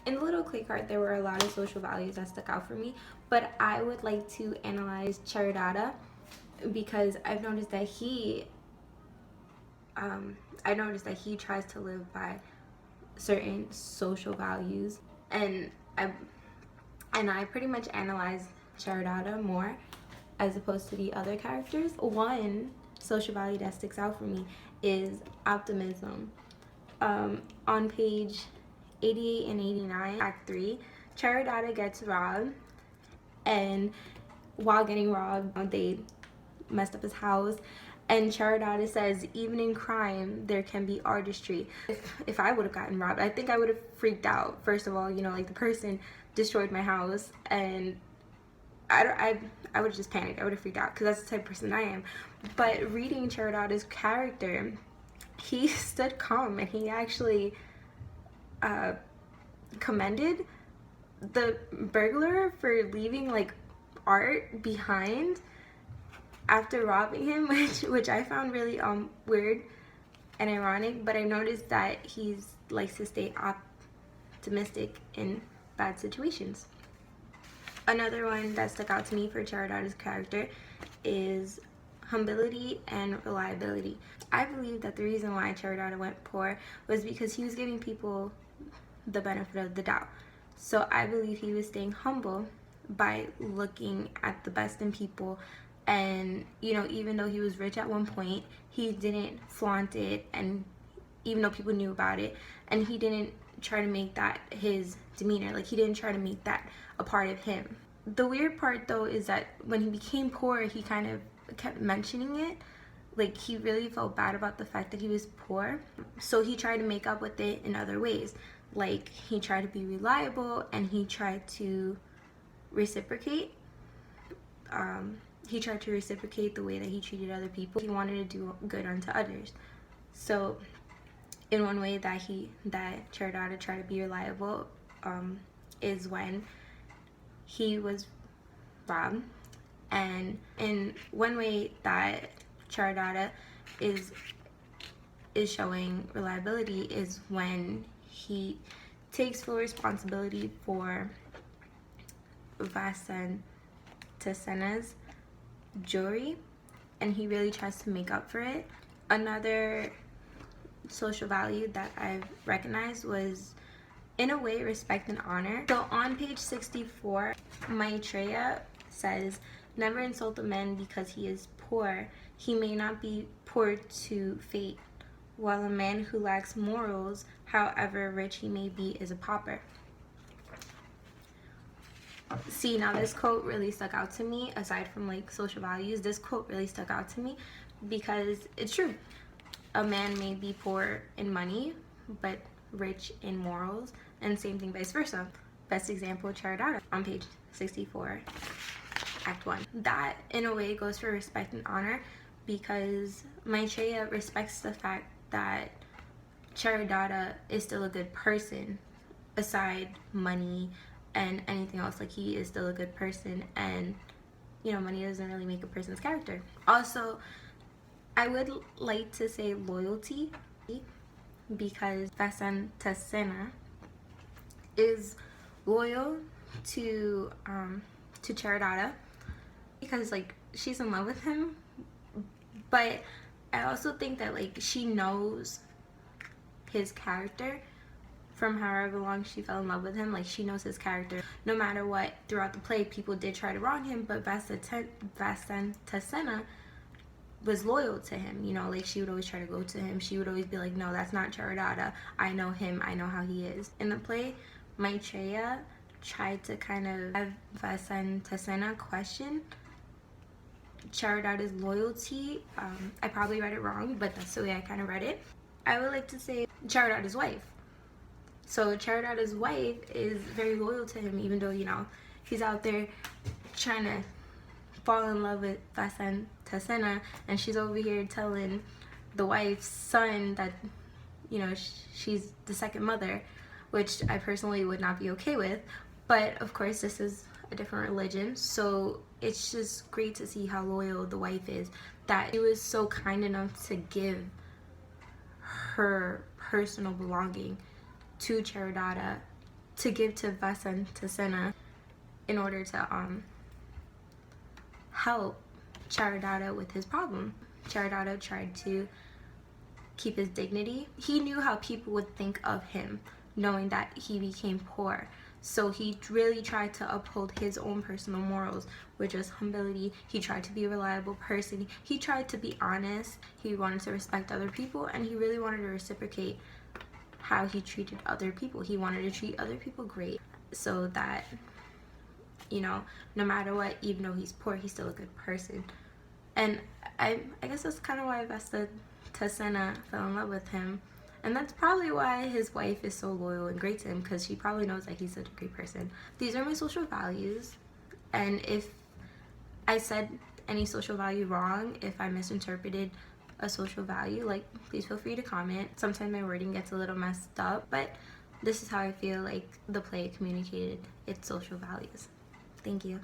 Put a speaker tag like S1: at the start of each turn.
S1: In the little clay card, there were a lot of social values that stuck out for me, but I would like to analyze Carudatta because I noticed that he tries to live by certain social values, and I pretty much analyzed Carudatta more as opposed to the other characters. One social value that sticks out for me is optimism. On page 88 and 89, Act 3, Carudatta gets robbed, and while getting robbed, they messed up his house. And Carudatta says, even in crime, there can be artistry. If I would have gotten robbed, I think I would have freaked out. First of all, you know, like the person destroyed my house, and I would have just panicked. I would have freaked out because that's the type of person I am. But reading Carudatta's character, he stood calm, and he actually commended the burglar for leaving like art behind after robbing him, which I found really weird and ironic. But I noticed that he likes to stay optimistic in bad situations. Another one that stuck out to me for Carudatta's character is humility and reliability. I believe that the reason why Carudatta went poor was because he was giving people the benefit of the doubt. So I believe he was staying humble by looking at the best in people. And, you know, even though he was rich at one point, he didn't flaunt it, and even though people knew about it, and he didn't try to make that his demeanor. Like, he didn't try to make that a part of him. The weird part, though, is that when he became poor, he kind of kept mentioning it. Like, he really felt bad about the fact that he was poor. So he tried to make up with it in other ways. Like, he tried to be reliable, and he tried to reciprocate. He tried to reciprocate the way that he treated other people. He wanted to do good unto others. So in one way that Carudatta tried to be reliable is when he was robbed. And in one way that Carudatta is showing reliability is when he takes full responsibility for Vasantasena's jewelry, and he really tries to make up for it. Another social value that I've recognized was, in a way, respect and honor. So on page 64, Maitreya says, never insult a man because he is poor. He may not be poor to fate, while a man who lacks morals, however rich he may be, is a pauper. See, now this quote really stuck out to me. Aside from like social values, this quote really stuck out to me because it's true. A man may be poor in money but rich in morals, and same thing vice versa. Best example, Carudatta on page 64, Act 1. That in a way goes for respect and honor, because Maitreya respects the fact that Carudatta is still a good person aside money and anything else. Like, he is still a good person, and you know, money doesn't really make a person's character. Also, I would like to say loyalty, because Vasantasena is loyal to Carudatta because like she's in love with him, but I also think that like she knows his character from however long she fell in love with him. Like, she knows his character. No matter what, throughout the play, people did try to wrong him, but Vasantasena was loyal to him. You know, like, she would always try to go to him. She would always be like, no, that's not Carudatta. I know him. I know how he is. In the play, Maitreya tried to kind of have Vasantasena question Carudatta's loyalty. I probably read it wrong, but that's the way I kind of read it. I would like to say Carudatta's wife. So Carudatta's wife is very loyal to him, even though, you know, he's out there trying to fall in love with Vasantasena, and she's over here telling the wife's son that, you know, she's the second mother, which I personally would not be okay with. But of course, this is a different religion, so it's just great to see how loyal the wife is, that she was so kind enough to give her personal belonging to Carudatta to give to Vesa and to Senna in order to help Carudatta with his problem. Carudatta tried to keep his dignity. He knew how people would think of him, knowing that he became poor. So he really tried to uphold his own personal morals, which was humility. He tried to be a reliable person. He tried to be honest. He wanted to respect other people, and he really wanted to reciprocate how he treated other people. He wanted to treat other people great, so that, you know, no matter what, even though he's poor, he's still a good person. And I guess that's kind of why Vesa to Senna fell in love with him. And that's probably why his wife is so loyal and great to him, because she probably knows that he's such a great person. These are my social values, and if I said any social value wrong, if I misinterpreted a social value, like, please feel free to comment. Sometimes my wording gets a little messed up, but this is how I feel like the play communicated its social values. Thank you.